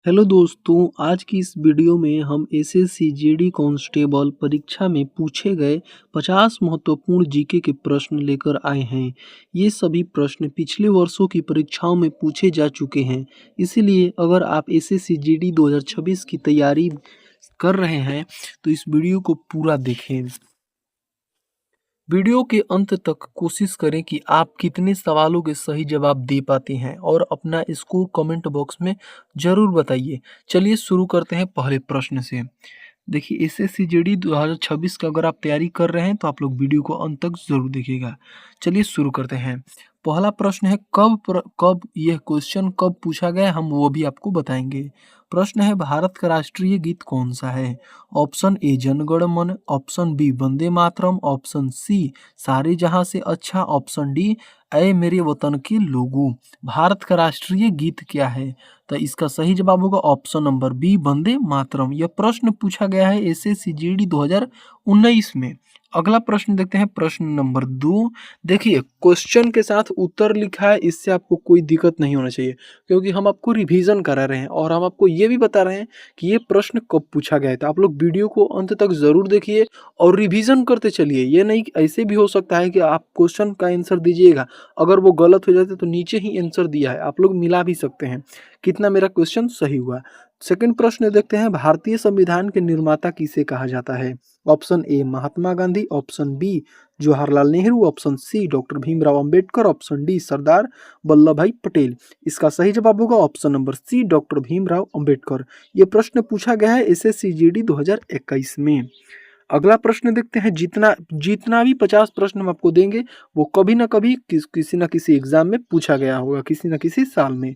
Hello दोस्तों, आज की इस वीडियो में हम एसएससी जीडी कांस्टेबल परीक्षा में पूछे गए 50 महत्वपूर्ण जीके के प्रश्न लेकर आए हैं। ये सभी प्रश्न पिछले वर्षों की परीक्षाओं में पूछे जा चुके हैं। इसीलिए अगर आप एसएससी जीडी 2026 की तैयारी कर रहे हैं तो इस वीडियो को पूरा देखें। वीडियो के अंत तक कोशिश करें कि आप कितने सवालों के सही जवाब दे पाते हैं और अपना स्कोर कमेंट बॉक्स में ज़रूर बताइए। चलिए शुरू करते हैं पहले प्रश्न से। देखिए एसएससी जीडी 2026 का अगर आप तैयारी कर रहे हैं तो आप लोग वीडियो को अंत तक ज़रूर देखिएगा। चलिए शुरू करते हैं। पहला प्रश्न है कब यह क्वेश्चन कब पूछा गया हम वो भी आपको बताएंगे। प्रश्न है भारत का राष्ट्रीय गीत कौन सा है? ऑप्शन ए जन गण मन, option B Vande Mataram, option C सारे जहां से अच्छा, ऑप्शन डी ऐ मेरे वतन के लोगों। भारत का राष्ट्रीय गीत क्या है? तो इसका सही जवाब होगा option number B Vande Mataram. यह प्रश्न पूछा गया है एसएससी जीडी 2019 में। अगला प्रश्न देखते हैं, प्रश्न नंबर 2। देखिए क्वेश्चन के साथ उत्तर लिखा है, इससे आपको कोई दिक्कत नहीं होना चाहिए क्योंकि हम आपको रिवीजन करा रहे हैं और हम आपको ये भी बता रहे हैं कि ये प्रश्न कब पूछा गया है। तो आप लोग वीडियो को अंत तक जरूर देखिए और रिवीजन करते चलिए। ये नहीं ऐसे भी हो सकता है कि आप क्वेश्चन का आंसर दीजिएगा, अगर वो गलत हो जाते तो नीचे ही आंसर दिया है आप लोग मिला भी सकते हैं कितना मेरा क्वेश्चन सही हुआ। सेकंड प्रश्न देखते हैं, भारतीय संविधान के निर्माता किसे कहा जाता है? Option A Mahatma Gandhi, option B Jawaharlal Nehru, option C doctor Bhimrao Ambedkar, option D Sardar Vallabh Bhai Patel. इसका सही जवाब होगा option number C doctor Bhimrao Ambedkar. ये प्रश्न पूछा गया है एसएससी जीडी 2021 में। अगला प्रश्न देखते हैं, जितना भी 50 प्रश्न हम आपको देंगे वो कभी ना कभी किसी ना किसी एग्जाम में पूछा गया होगा, किसी ना किसी साल में।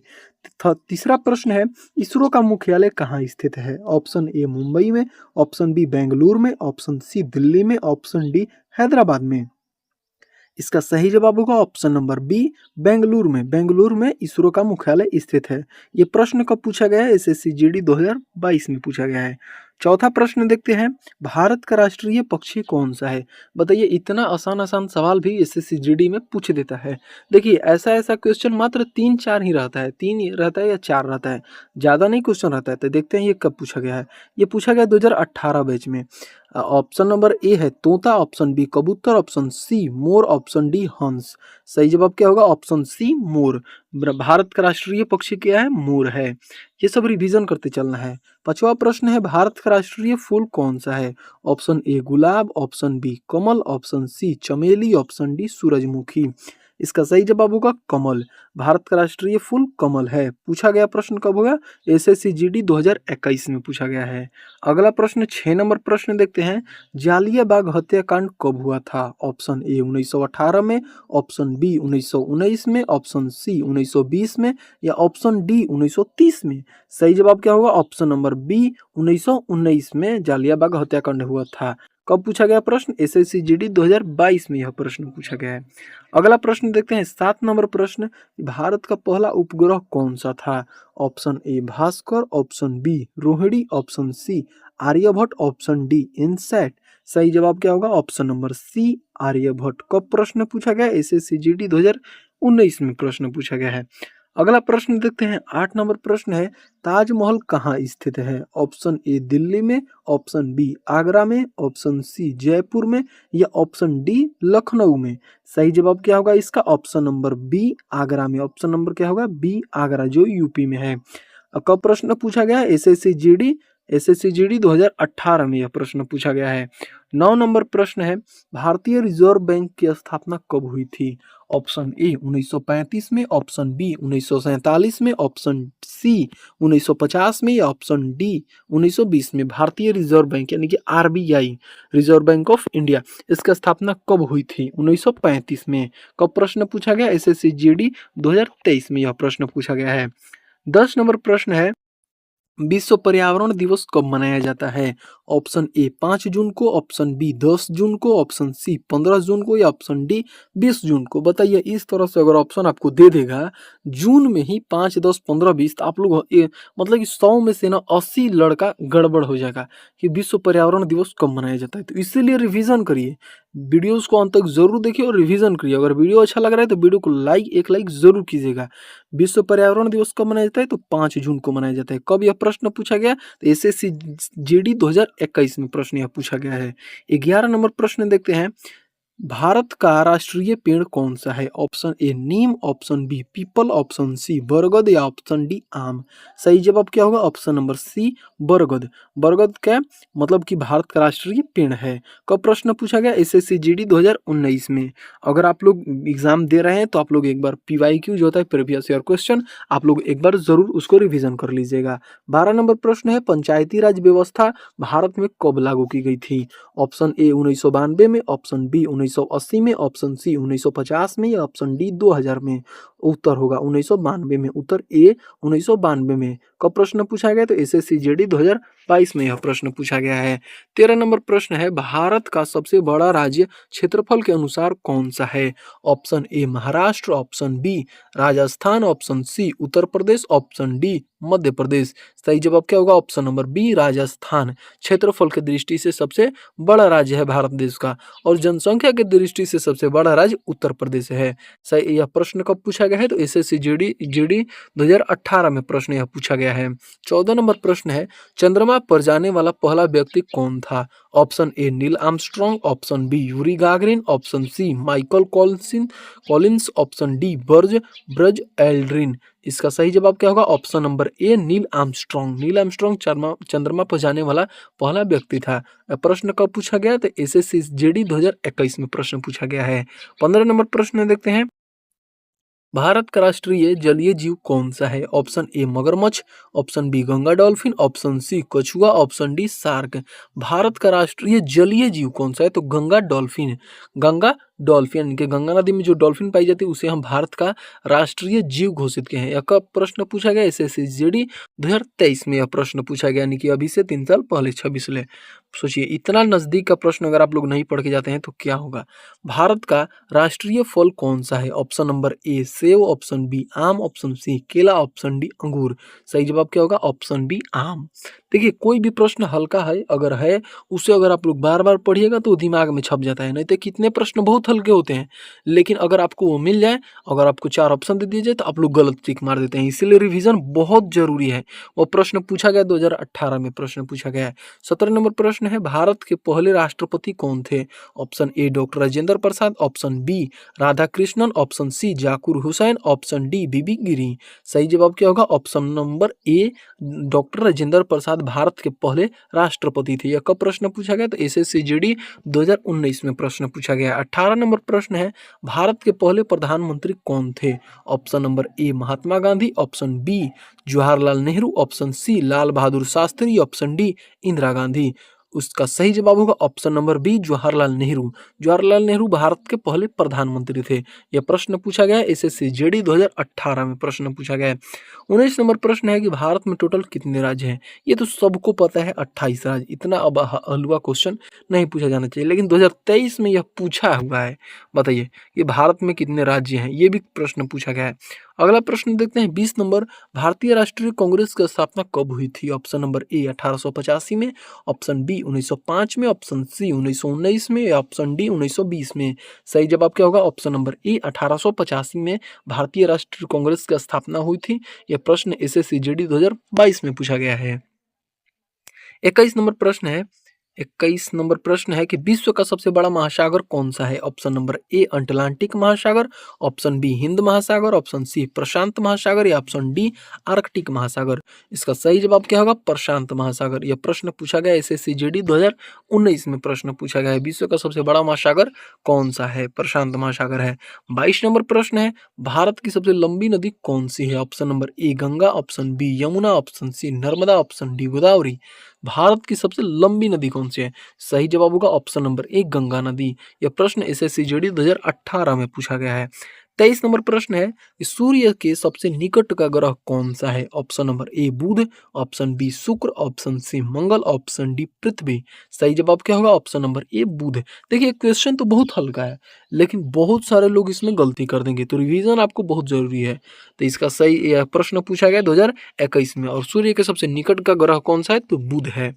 तीसरा प्रश्न है, इसरो का मुख्यालय कहाँ स्थित है? ऑप्शन ए मुंबई में, ऑप्शन बी बेंगलुरु में, ऑप्शन सी दिल्ली में, ऑप्शन डी हैदराबाद में। इसका सही जवाब होगा ऑप्शन नंबर बी बेंगलुरु में। बेंगलुरु में इसरो का मुख्यालय स्थित है। ये प्रश्न कब पूछा गया है? एसएससी जीडी 2022 में पूछा गया है। चौथा प्रश्न देखते हैं, भारत का राष्ट्रीय पक्षी कौन सा है? बताइए, इतना आसान आसान सवाल भी एसएससी जीडी में पूछ देता है। देखिए ऐसा ऐसा क्वेश्चन मात्र 3-4 ही रहता है, 3 ही रहता है या 4 रहता है, ज़्यादा नहीं क्वेश्चन रहता है। तो देखते हैं ये कब पूछा गया है। ये पूछा गया 2018 बैच में। ऑप्शन नंबर ए है तोता, ऑप्शन बी कबूतर, ऑप्शन सी मोर, ऑप्शन डी हंस। सही जवाब क्या होगा? ऑप्शन सी मोर। भारत का राष्ट्रीय पक्षी क्या है? मोर है। ये सब रिवीजन करते चलना है। पांचवा प्रश्न है, भारत का राष्ट्रीय फूल कौन सा है? ऑप्शन ए गुलाब, ऑप्शन बी कमल, ऑप्शन सी चमेली, ऑप्शन डी सूरजमुखी। इसका सही जवाब होगा कमल। भारत का राष्ट्रीय फूल कमल है। पूछा गया प्रश्न कब होगा? एसएससी जीडी 2021 में पूछा गया है। अगला प्रश्न 6 नंबर प्रश्न देखते हैं, जालिया बाग हत्याकांड कब हुआ था? ऑप्शन ए 1918 में, ऑप्शन बी 1919 में, ऑप्शन सी 1920 में या ऑप्शन डी 1930 में। सही जवाब क्या होगा? ऑप्शन नंबर बी 1919 में जालिया बाग हत्याकांड हुआ था। कब पूछा गया प्रश्न? एसएससी जीडी 2022 में यह प्रश्न पूछा गया है। अगला प्रश्न देखते हैं, 7 नंबर प्रश्न, भारत का पहला उपग्रह कौन सा था? Option A Bhaskar, option B Rohini, option C Aryabhata, option D INSAT. सही जवाब क्या होगा? Option number C Aryabhata. कब प्रश्न पूछा गया? एसएससी जीडी 2019 में प्रश्न पूछा गया है। अगला प्रश्न देखते हैं, 8 नंबर प्रश्न है, ताजमहल कहाँ स्थित है? ऑप्शन ए दिल्ली में, ऑप्शन बी आगरा में, ऑप्शन सी जयपुर में या ऑप्शन डी लखनऊ में। सही जवाब क्या होगा इसका? ऑप्शन नंबर बी आगरा में। ऑप्शन नंबर क्या होगा? बी आगरा, जो यूपी में है। कब प्रश्न पूछा गया? एसएससी जीडी 2018 में यह प्रश्न पूछा गया है। 9 नंबर प्रश्न है, भारतीय रिजर्व बैंक की स्थापना कब हुई थी? ऑप्शन ए 1935 में, ऑप्शन बी 1947 में, ऑप्शन सी 1950 में या ऑप्शन डी 1920 में। भारतीय रिजर्व बैंक यानी कि RBI, reserve bank of India, इसका स्थापना कब हुई थी? 1935 में। कब प्रश्न पूछा गया? एसएससी जीडी 2023 में यह प्रश्न पूछा गया है। 10 नंबर प्रश्न है, विश्व पर्यावरण दिवस कब मनाया जाता है? ऑप्शन ए 5 जून को, ऑप्शन बी 10 जून को, ऑप्शन सी 15 जून को या ऑप्शन डी 20 जून को। बताइए, इस तरह से अगर ऑप्शन आपको दे देगा जून में ही 5, 10, 15, 20, तो आप लोग मतलब कि 100 में से ना 80 लड़का गड़बड़ हो जाएगा कि विश्व पर्यावरण दिवस कब मनाया जाता है। तो इसीलिए रिवीजन करिए, वीडियोज़ को अंत तक ज़रूर देखिए और रिवीजन करिए। अगर वीडियो अच्छा लग रहा है तो वीडियो को एक लाइक ज़रूर कीजिएगा। विश्व पर्यावरण दिवस कब मनाया जाता है? तो 5 जून को मनाया जाता है। कब यह प्रश्न पूछा गया? तो एसएससी जीडी 2021 में प्रश्न यह पूछा गया है। 11 नंबर प्रश्न देखते हैं। भारत का राष्ट्रीय पेड़ कौन सा है? ऑप्शन ए नीम, ऑप्शन बी पीपल, ऑप्शन सी बरगद या ऑप्शन डी आम। सही जवाब क्या होगा? ऑप्शन नंबर सी बरगद। बरगद का मतलब कि भारत का राष्ट्रीय पेड़ है। कब प्रश्न पूछा गया? एसएससी जीडी 2019 में। अगर आप लोग एग्जाम दे रहे हैं तो आप लोग एक बार पीवाईक्यू जो होता है प्रीवियस ईयर क्वेश्चन, आप लोग एक बार जरूर उसको रिवीजन कर लीजिएगा। 12 नंबर प्रश्न है, पंचायती राज व्यवस्था भारत में कब लागू की गई थी? ऑप्शन ए 1992 में, ऑप्शन बी 1980 में, ऑप्शन सी 1950 में या ऑप्शन डी 2000 में। उत्तर होगा 1992 में। उत्तर ए 1992 में। कब प्रश्न पूछा गया? तो एसएससी जीडी 2022 में यह प्रश्न पूछा गया है। 13 नंबर प्रश्न है, भारत का सबसे बड़ा राज्य क्षेत्रफल के अनुसार कौन सा है? Option A Maharashtra, option B Rajasthan, option C Uttar Pradesh, option D Madhya Pradesh. सही जवाब क्या होगा? Option number B Rajasthan. क्षेत्रफल की दृष्टि से सबसे बड़ा राज्य है भारत देश का, और जनसंख्या की दृष्टि से सबसे बड़ा राज्य उत्तर प्रदेश है। सही। यह प्रश्न कब पूछा गया है? तो एसएससी जीडी 2018 में प्रश्न यह पूछा गया है। 14 नंबर प्रश्न है, चंद्रमा पर जाने वाला पहला व्यक्ति कौन था? Option A Neil Armstrong, option B Yuri Gagarin, option C Michael Collins, option D Buzz Aldrin. इसका सही जवाब क्या होगा? Option number A Neil Armstrong. Neil Armstrong चंद्रमा पर जाने वाला पहला व्यक्ति था। प्रश्न कब पूछा गया? तो एसएससी जीडी 2021 में प्रश्न पूछा गया है। 15 नंबर प्रश्न देखते हैं, भारत का राष्ट्रीय जलीय जीव कौन सा है? ऑप्शन ए मगरमच्छ, option B Ganga dolphin, option C कछुआ, ऑप्शन डी शार्क। भारत का राष्ट्रीय जलीय जीव कौन सा है? तो गंगा डॉल्फिन। गंगा डॉल्फिन यानी कि गंगा नदी में जो डॉल्फिन पाई जाती है उसे हम भारत का राष्ट्रीय जीव घोषित किए हैं। यह कब प्रश्न पूछा गया? एसएससी जीडी 2023 में यह प्रश्न पूछा गया, यानी कि अभी से 3 साल पहले 26 ले। सोचिए, इतना नजदीक का प्रश्न अगर आप लोग नहीं पढ़ के जाते हैं तो क्या होगा। भारत का राष्ट्रीय फल कौन सा है? ऑप्शन नंबर ए सेब, ऑप्शन बी आम, ऑप्शन सी केला, ऑप्शन डी अंगूर। सही जवाब क्या होगा? ऑप्शन बी आम। देखिए, कोई भी प्रश्न हल्का है अगर है, उसे अगर आप लोग बार बार पढ़िएगा तो दिमाग में छप जाता है। नहीं तो कितने प्रश्न बहुत हल्के होते हैं, लेकिन अगर आपको वो मिल जाए, अगर आपको 4 ऑप्शन दे दिए जाए तो आप लोग गलत टिक मार देते हैं। इसीलिए रिवीजन बहुत जरूरी है। वो प्रश्न पूछा गया 2018 में प्रश्न पूछा गया है। 17 नंबर प्रश्न है, भारत के पहले राष्ट्रपति कौन थे? Option A doctor Rajendra Prasad, option B Radha Krishnan, option C Zakir Hussain, option D VV Giri. सही जवाब क्या होगा? Option number A doctor Rajendra Prasad Bharat के पहले राष्ट्रपति थे। यह कब प्रश्न पूछा गया? तो एसएससी जीडी 2019 में प्रश्न पूछा गया। 18 नंबर प्रश्न है, भारत के पहले प्रधानमंत्री कौन थे? Option number A Mahatma Gandhi, option B Jawaharlal Nehru, option C Lal Bahadur Shastri, option D Indira Gandhi. उसका सही जवाब होगा option number B Jawaharlal Nehru. Jawaharlal Nehru Bharat के पहले प्रधानमंत्री थे। यह प्रश्न पूछा गया एसएससी जीडी 2018 में प्रश्न पूछा गया है। 19 नंबर प्रश्न है कि भारत में टोटल कितने राज्य हैं? ये तो सबको पता है, 28 राज्य। इतना अब हलवा क्वेश्चन नहीं पूछा जाना चाहिए, लेकिन 2023 में यह पूछा हुआ है। बताइए कि भारत में कितने राज्य हैं, ये भी प्रश्न पूछा गया है। अगला प्रश्न देखते हैं 20 नंबर, भारतीय राष्ट्रीय कांग्रेस की स्थापना कब हुई थी? ऑप्शन नंबर ए 1885 में, ऑप्शन बी 1905 में, ऑप्शन सी 1919 में या ऑप्शन डी 1920 में। सही जवाब क्या होगा? ऑप्शन नंबर ए 1885 में भारतीय राष्ट्रीय कांग्रेस की स्थापना हुई थी। यह प्रश्न एसएससी जीडी 2022 में पूछा गया है। 21 नंबर प्रश्न है कि विश्व का सबसे बड़ा महासागर कौन सा है? ऑप्शन नंबर ए अटलांटिक महासागर, ऑप्शन बी हिंद महासागर, ऑप्शन सी प्रशांत महासागर या ऑप्शन डी आर्कटिक महासागर। इसका सही जवाब क्या होगा? प्रशांत महासागर। यह प्रश्न पूछा गया एसएससी जीडी 2019 में प्रश्न पूछा गया है। विश्व का सबसे बड़ा महासागर कौन सा है? प्रशांत महासागर है। 22 नंबर प्रश्न है, भारत की सबसे लंबी नदी कौन सी है? Option number A Ganga, option B Yamuna, option C Narmada, option D Godavari. Bharat की सबसे लंबी नदी कौन सी है? सही जवाब होगा ऑप्शन नंबर ए गंगा नदी। यह प्रश्न एसएससी जीडी 2018 में पूछा गया है। 23 नंबर प्रश्न है कि सूर्य के सबसे निकट का ग्रह कौन सा है? Option number A Budh, option B Shukra, option C Mangal, option D Prithvi. सही जवाब क्या होगा? Option number A Budh. देखिए क्वेश्चन तो बहुत हल्का है, लेकिन बहुत सारे लोग इसमें गलती कर देंगे, तो रिवीजन आपको बहुत जरूरी है। तो इसका सही प्रश्न पूछा गया 2021 में, और सूर्य के सबसे निकट का ग्रह कौन सा है? तो बुध है।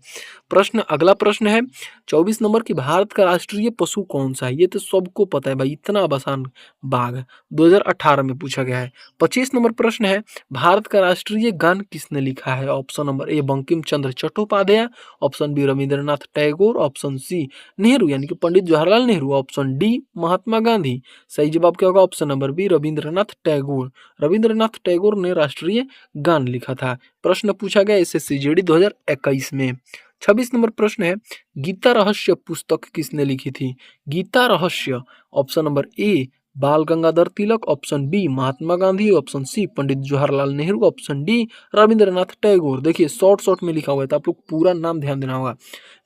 अगला प्रश्न है 24 नंबर की, भारत का राष्ट्रीय पशु कौन सा है? ये तो सबको पता है भाई, इतना आसान, बाघ। 2018 में पूछा गया है। 25 नंबर प्रश्न है, भारत का राष्ट्रीय गान किसने लिखा है? Option number A Bankim Chandra Chattopadhyay, option B Rabindranath Tagore, option C Nehru यानी कि पंडित जवाहरलाल नेहरू, ऑप्शन डी महात्मा गांधी। सही जवाब क्या होगा? Option number B Rabindranath Tagore. Rabindranath Tagore ने राष्ट्रीय गान लिखा था। प्रश्न पूछा गया एसएससी जीडी 2021 में। 26 नंबर प्रश्न है, गीता रहस्य पुस्तक किसने लिखी थी? गीता रहस्य, ऑप्शन नंबर ए बाल गंगाधर तिलक, ऑप्शन बी महात्मा Gandhi, option C Pandit Jawaharlal Nehru, option D Rabindranath Tagore. देखिए शॉर्ट में लिखा हुआ है, तो आप लोग पूरा नाम ध्यान देना होगा।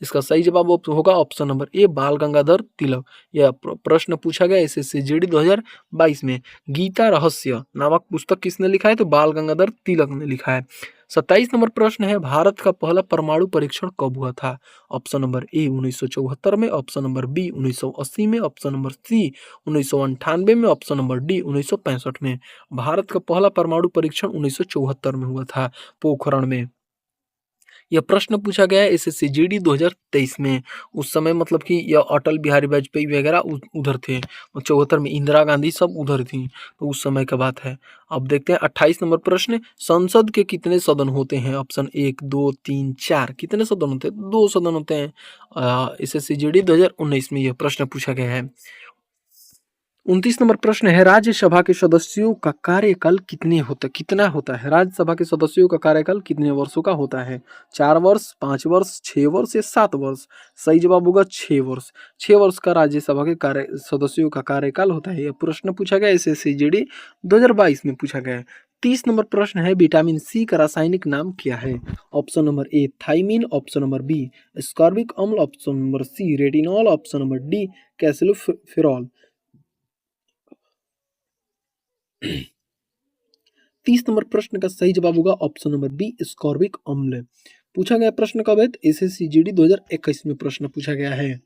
इसका सही जवाब होगा ऑप्शन नंबर ए बाल गंगाधर तिलक। यह प्रश्न पूछा गया एसएससी जीडी 2022 में। गीता रहस्य नामक पुस्तक किसने लिखा है? तो बाल गंगाधर तिलक ने लिखा है। 27 नंबर प्रश्न है, भारत का पहला परमाणु परीक्षण कब हुआ था? ऑप्शन नंबर ए 1974 में, ऑप्शन नंबर बी 1980 में, ऑप्शन नंबर सी 1998 में, ऑप्शन नंबर डी 1965 में। भारत का पहला परमाणु परीक्षण 1974 में हुआ था, पोखरण में। यह प्रश्न पूछा गया है एसएससी जीडी 2023 में। उस समय मतलब कि यह अटल बिहारी वाजपेयी वगैरह उधर थे, 74 में इंदिरा गांधी सब उधर थी, तो उस समय का बात है। अब देखते हैं 28 नंबर प्रश्न, संसद के कितने सदन होते हैं? ऑप्शन 1 2 3 4। कितने सदन होते हैं? 2 सदन होते हैं। एसएससी जीडी 2019 में यह प्रश्न पूछा गया है। 29 नंबर प्रश्न है, राज्यसभा के सदस्यों का कार्यकाल कितना होता है? राज्यसभा के सदस्यों का कार्यकाल कितने वर्षों का होता है? 4 वर्ष, 5 वर्ष, 6 वर्ष या 7 वर्ष? सही जवाब होगा 6 वर्ष। 6 वर्ष का राज्यसभा के सदस्यों का कार्यकाल होता है। यह प्रश्न पूछा गया एसएससी जीडी 2022 में पूछा गया है। 30 नंबर प्रश्न है, विटामिन सी का रासायनिक नाम क्या है? Option number A thiamine, option number B ascorbic अम्ल, option number C retinol, option number D calciferol. 30 नंबर प्रश्न का सही जवाब होगा ऑप्शन नंबर बी स्कॉर्बिक अम्ल। पूछा गया प्रश्न कब है? एसएससी जीडी 2021 में प्रश्न पूछा गया है।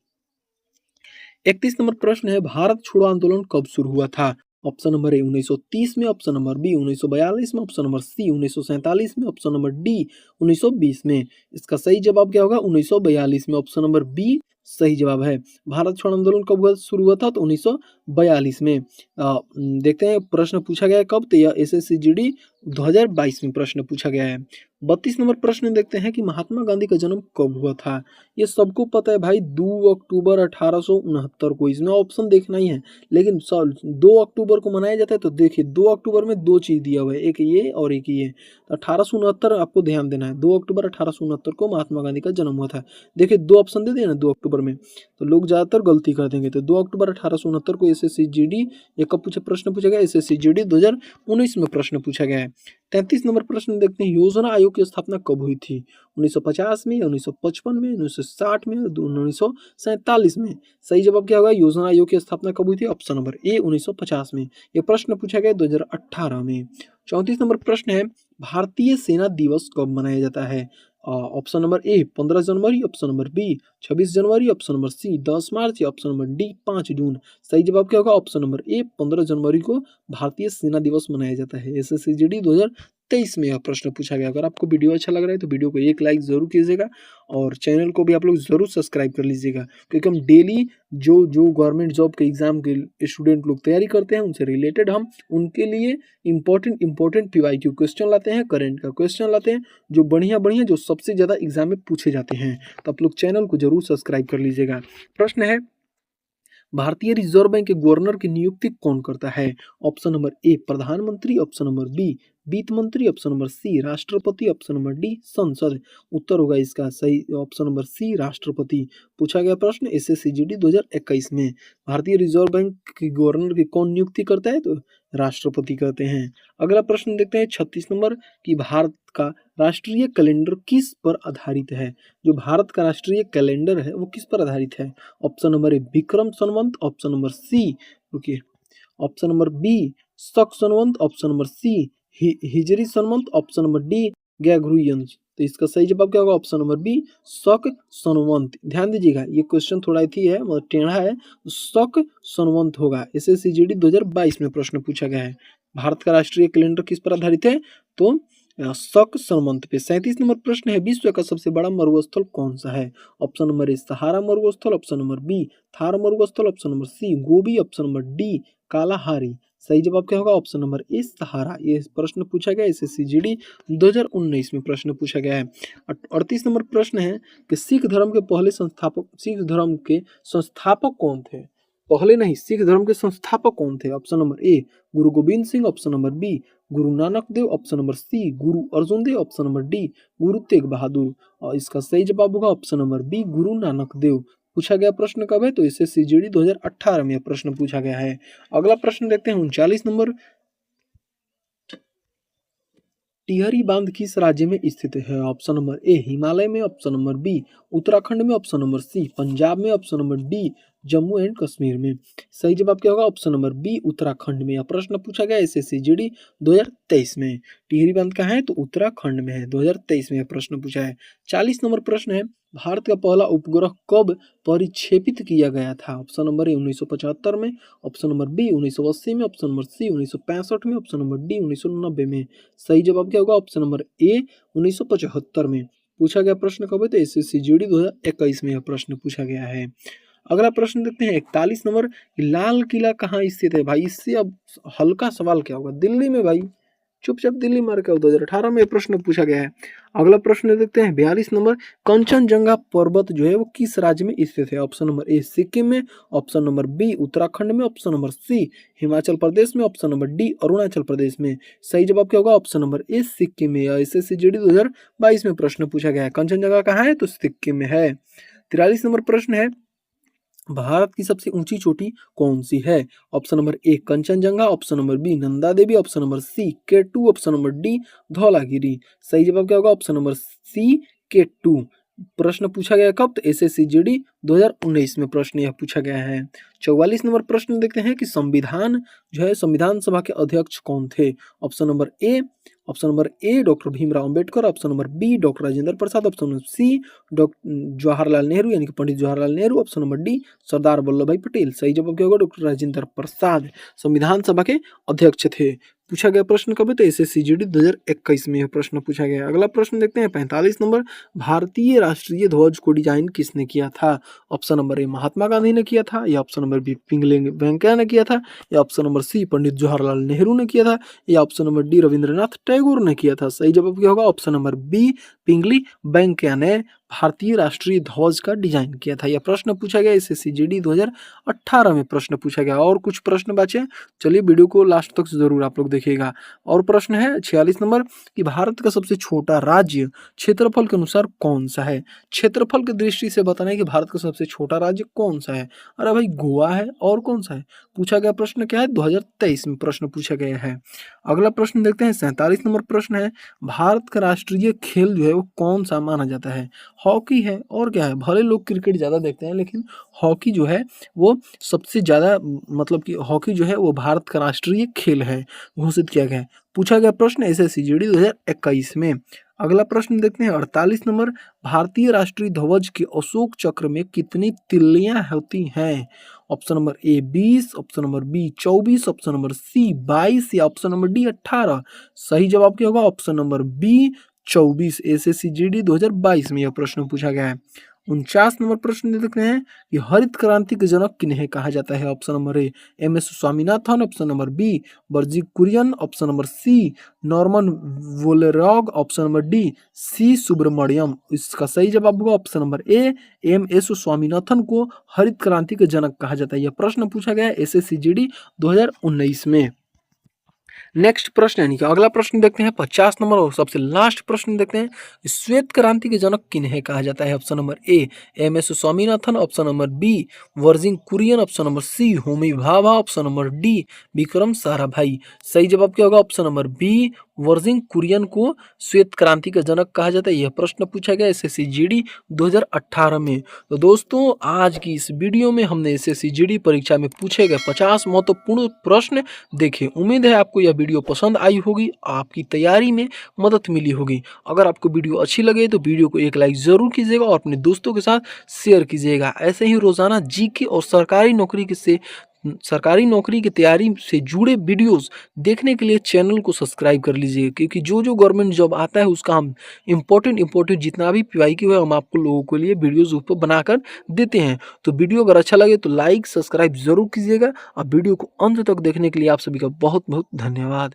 31 नंबर प्रश्न है, भारत छोड़ो आंदोलन कब शुरू हुआ था? ऑप्शन नंबर ए 1930 में, ऑप्शन नंबर बी 1942 में, ऑप्शन नंबर सी 1947 में, ऑप्शन नंबर डी 1920 में। इसका सही जवाब क्या होगा? 1942 में। ऑप्शन नंबर बी सही जवाब है। भारत छोड़ो आंदोलन कब शुरू हुआ था? तो 1942 में। देखते हैं प्रश्न पूछा गया है कब, तो यह एसएससी जीडी 2022 में प्रश्न पूछा गया है। 32 नंबर प्रश्न देखते हैं कि महात्मा गांधी का जन्म कब हुआ था? ये सबको पता है भाई, 2 अक्टूबर 1869 को। इसमें ऑप्शन देखना ही है, लेकिन 2 अक्टूबर को मनाया जाता है, तो देखिए 2 अक्टूबर में 2 चीज दिया हुआ है, एक ये और एक ये। तो 1869 आपको ध्यान देना है, 2 अक्टूबर 1869 को महात्मा गांधी का जन्म हुआ था। देखिए 2 ऑप्शन दे दिए ना 2 अक्टूबर में, तो लोग ज्यादातर गलती कर देंगे। तो 2 अक्टूबर 1869 को एसएससी जीडी ये कब प्रश्न पूछा गया? एसएससी जीडी 2019 में प्रश्न पूछा गया है। 33 नंबर प्रश्न देखते हैं, योजना आयोग की स्थापना कब हुई थी? 1950 में, 1955 में, 1960 में, 1947 में। सही जवाब क्या होगा? योजना आयोग की स्थापना कब हुई थी? ऑप्शन नंबर ए 1950 में। यह प्रश्न पूछा गया 2018 में। 34 नंबर प्रश्न है, भारतीय सेना दिवस कब मनाया जाता है? ऑप्शन नंबर ए 15 जनवरी, ऑप्शन नंबर बी 26 जनवरी, option number C 10 March, option number D 5 June. सही जवाब क्या होगा? ऑप्शन नंबर ए 15 जनवरी को भारतीय सेना दिवस मनाया जाता है। एसएससी जीडी 2023 में यह प्रश्न पूछा गया। अगर आपको वीडियो अच्छा लग रहा है तो वीडियो को एक लाइक जरूर कीजिएगा, और चैनल को भी आप लोग जरूर सब्सक्राइब कर लीजिएगा, क्योंकि हम डेली जो गवर्नमेंट जॉब के एग्जाम के स्टूडेंट लोग तैयारी करते हैं, उनसे रिलेटेड हम उनके लिए इंपॉर्टेंट पीवाईक्यू क्वेश्चन लाते हैं, करंट का क्वेश्चन लाते हैं, जो बढ़िया जो सबसे ज़्यादा एग्जाम में पूछे जाते हैं। तो आप लोग चैनल को जरूर सब्सक्राइब कर लीजिएगा। प्रश्न है, भारतीय रिजर्व बैंक के गवर्नर की नियुक्ति कौन करता है? ऑप्शन नंबर ए प्रधानमंत्री, ऑप्शन नंबर बी वित्त मंत्री, ऑप्शन नंबर सी राष्ट्रपति, ऑप्शन नंबर डी संसद। उत्तर होगा इसका सही ऑप्शन नंबर सी राष्ट्रपति। पूछा गया प्रश्न एसएससी जीडी 2021 में, भारतीय रिजर्व बैंक के गवर्नर की कौन नियुक्ति करता है? तो राष्ट्रपति करते हैं। अगला प्रश्न देखते हैं 36 नंबर की, भारत का राष्ट्रीय कैलेंडर किस पर आधारित है? जो भारत का राष्ट्रीय कैलेंडर है वो किस पर आधारित है? Option number A Vikram Samvat, option number C रुकिए option number B Shaka Samvat, option number C Hijri Samvat, option number D Gregorian. तो इसका सही जवाब क्या होगा? ऑप्शन नंबर बी शक संवत। ध्यान दीजिएगा, ये क्वेश्चन थोड़ा थी है मतलब टेढ़ा है, शक संवत होगा। SSCGD 2022 में प्रश्न पूछा गया है। भारत का राष्ट्रीय कैलेंडर किस पर आधारित है? तो शक संवत पे। 37 नंबर प्रश्न है, विश्व का सबसे बड़ा मरुस्थल कौन सा है? ऑप्शन नंबर ए सहारा मरुस्थल, ऑप्शन नंबर बी थार मरुस्थल, ऑप्शन नंबर सी गोबी, ऑप्शन नंबर डी कालाहारी। सही जवाब क्या होगा? ऑप्शन नंबर ए सहारा। ये प्रश्न पूछा गया SSCGD 2019 में प्रश्न पूछा गया है। 38 नंबर प्रश्न है कि सिख धर्म के पहले संस्थापक, सिख धर्म के संस्थापक कौन थे? पहले नहीं, सिख धर्म के संस्थापक कौन थे? Option number A Guru Gobind Singh, option number B Guru Nanak Dev, option number C Guru Arjan Dev, option number D Guru Tegh बहादुर। और इसका सही जवाब होगा option number B Guru Nanak देव। पूछा गया प्रश्न कब है? तो SSCGD 2018 में प्रश्न पूछा गया है। अगला प्रश्न देखते हैं 39 नंबर, टिहरी बांध किस राज्य में स्थित है? ऑप्शन नंबर ए हिमालय में, ऑप्शन नंबर बी उत्तराखंड में, ऑप्शन नंबर सी पंजाब में, option number D Jammu and Kashmir में। सही जवाब क्या होगा? ऑप्शन नंबर बी उत्तराखंड में। यह प्रश्न पूछा गया SSCGD 2023 में। टिहरी बांध कहाँ है? तो उत्तराखंड में है। 2023 में यह प्रश्न पूछा है। 40 नंबर प्रश्न है, भारत का पहला उपग्रह कब परिक्षेपित किया गया था? ऑप्शन नंबर ए 1975 में, ऑप्शन नंबर बी 1980 में, ऑप्शन नंबर सी 1965 में, ऑप्शन नंबर डी 1990 में। सही जवाब क्या होगा? ऑप्शन नंबर ए 1975 में। पूछा गया प्रश्न कब है? तो SSCGD 2021 में यह प्रश्न पूछा गया है। अगला प्रश्न देखते हैं 41 नंबर, लाल किला कहाँ स्थित है? भाई इससे अब हल्का सवाल क्या होगा? दिल्ली में भाई, चुपचाप दिल्ली मार के 2018 में प्रश्न पूछा गया है। अगला प्रश्न देखते हैं 42 नंबर, कंचनजंगा पर्वत जो है वो किस राज्य में स्थित है? ऑप्शन नंबर ए सिक्किम में, ऑप्शन नंबर बी उत्तराखंड में, ऑप्शन नंबर सी हिमाचल प्रदेश में, option number D Arunachal Pradesh में। सही जवाब क्या होगा? ऑप्शन नंबर ए सिक्किम में। SSCGD 2022 में प्रश्न पूछा गया है। कंचनजंगा कहाँ है? तो सिक्किम में है। 43 नंबर प्रश्न है, भारत की सबसे ऊंची चोटी कौन सी है? Option number A Kangchenjunga, option number B Nanda Devi, option number C K2, option number D Dhaulagiri. सही जवाब क्या होगा? Option number C K2। प्रश्न पूछा गया कब? तो SSCGD 2019 में प्रश्न यह पूछा गया है। 44 नंबर प्रश्न देखते हैं कि संविधान जो है, संविधान सभा के अध्यक्ष कौन थे? Option number A doctor Bhimrao Ambedkar, option number B doctor Rajendra Prasad, option number C doctor Jawaharlal Nehru यानी कि Pandit Jawaharlal Nehru, option number D Sardar Vallabh Bhai Patel. सही जवाब क्या होगा? डॉक्टर राजेंद्र प्रसाद संविधान सभा के अध्यक्ष थे। पूछा गया प्रश्न कब है? तो SSCGD 2021 में यह प्रश्न पूछा गया। अगला प्रश्न देखते हैं 45 नंबर, भारतीय राष्ट्रीय ध्वज को डिजाइन किसने किया था? Option number A Mahatma Gandhi ने किया था, या option number B Pingali Venkayya ने किया था, या option number C Pandit Jawaharlal Nehru ने किया था, या option number D Rabindranath Tagore ने किया था। सही जवाब क्या होगा? Option number B Pingali Venkayya ने भारतीय राष्ट्रीय ध्वज का डिजाइन किया था। यह प्रश्न पूछा गया SSCGD 2018 में प्रश्न पूछा गया। और कुछ प्रश्न बचे, चलिए वीडियो को लास्ट तक जरूर आप लोग देखिएगा। और प्रश्न है 46 नंबर कि भारत का सबसे छोटा राज्य क्षेत्रफल के अनुसार कौन सा है? क्षेत्रफल की दृष्टि से बताना है कि भारत का सबसे छोटा राज्य कौन सा है। अरे भाई गोवा है, और कौन सा है? पूछा गया प्रश्न क्या है? 2023 में प्रश्न पूछा गया है। अगला प्रश्न देखते हैं 47 नंबर प्रश्न है, भारत का राष्ट्रीय खेल जो है वो कौन सा माना जाता है? हॉकी है, और क्या है? भले लोग क्रिकेट ज़्यादा देखते हैं लेकिन हॉकी जो है वो सबसे ज़्यादा, मतलब कि हॉकी जो है वो भारत का राष्ट्रीय खेल है, घोषित किया गया है। पूछा गया प्रश्न SSCGD 2021 में। अगला प्रश्न देखते हैं 48 नंबर, भारतीय राष्ट्रीय ध्वज के अशोक चक्र में कितनी तिल्लियां होती हैं? Option number A 20, option number B 24, option number C 22, या ऑप्शन नंबर डी 18। सही जवाब क्या होगा? Option number B 24। SSCGD 2022 में यह प्रश्न पूछा गया है। 49 नंबर प्रश्न देखते हैं कि हरित क्रांति के जनक किन्हें कहा जाता है? Option number A MS Swaminathan, option number B Verghese Kurien, option number C Norman Borlaug, option number D C Subramaniam. इसका सही जवाब होगा option number A MS Swaminathan को हरित क्रांति के जनक कहा जाता है। यह प्रश्न पूछा गया SSCGD 2019 में। नेक्स्ट प्रश्न यानी कि अगला प्रश्न देखते हैं 50 नंबर और सबसे लास्ट प्रश्न देखते हैं, श्वेत क्रांति के जनक किन्हें कहा जाता है? Option number A MS Swaminathan, option number B Verghese Kurien, option number C Homi Bhabha, option number D Vikram Sarabhai. सही जवाब क्या होगा? Option number B Verghese Kurien को श्वेत क्रांति का जनक कहा जाता है? यह प्रश्न पूछा गया एसएससी जीडी 2018 में। तो दोस्तों आज की इस वीडियो में हमने एसएससी जीडी परीक्षा में पूछे गए 50 महत्वपूर्ण प्रश्न देखे। उम्मीद है आपको यह वीडियो पसंद आई होगी, आपकी तैयारी में मदद मिली होगी। अगर आपको वीडियो अच्छी लगे तो वीडियो को एक लाइक जरूर कीजिएगा और अपने दोस्तों के साथ शेयर कीजिएगा। ऐसे ही रोजाना जीके और सरकारी नौकरी की तैयारी से जुड़े वीडियोस देखने के लिए चैनल को सब्सक्राइब कर लीजिए, क्योंकि जो जो गवर्नमेंट जॉब आता है उसका हम इम्पोर्टेंट जितना भी पीवाईक्यू है हम आपको लोगों के लिए वीडियोस ऊपर बनाकर देते हैं। तो वीडियो अगर अच्छा लगे तो लाइक सब्सक्राइब जरूर कीजिएगा और वीडियो को अंत तक देखने के लिए आप सभी का बहुत बहुत धन्यवाद।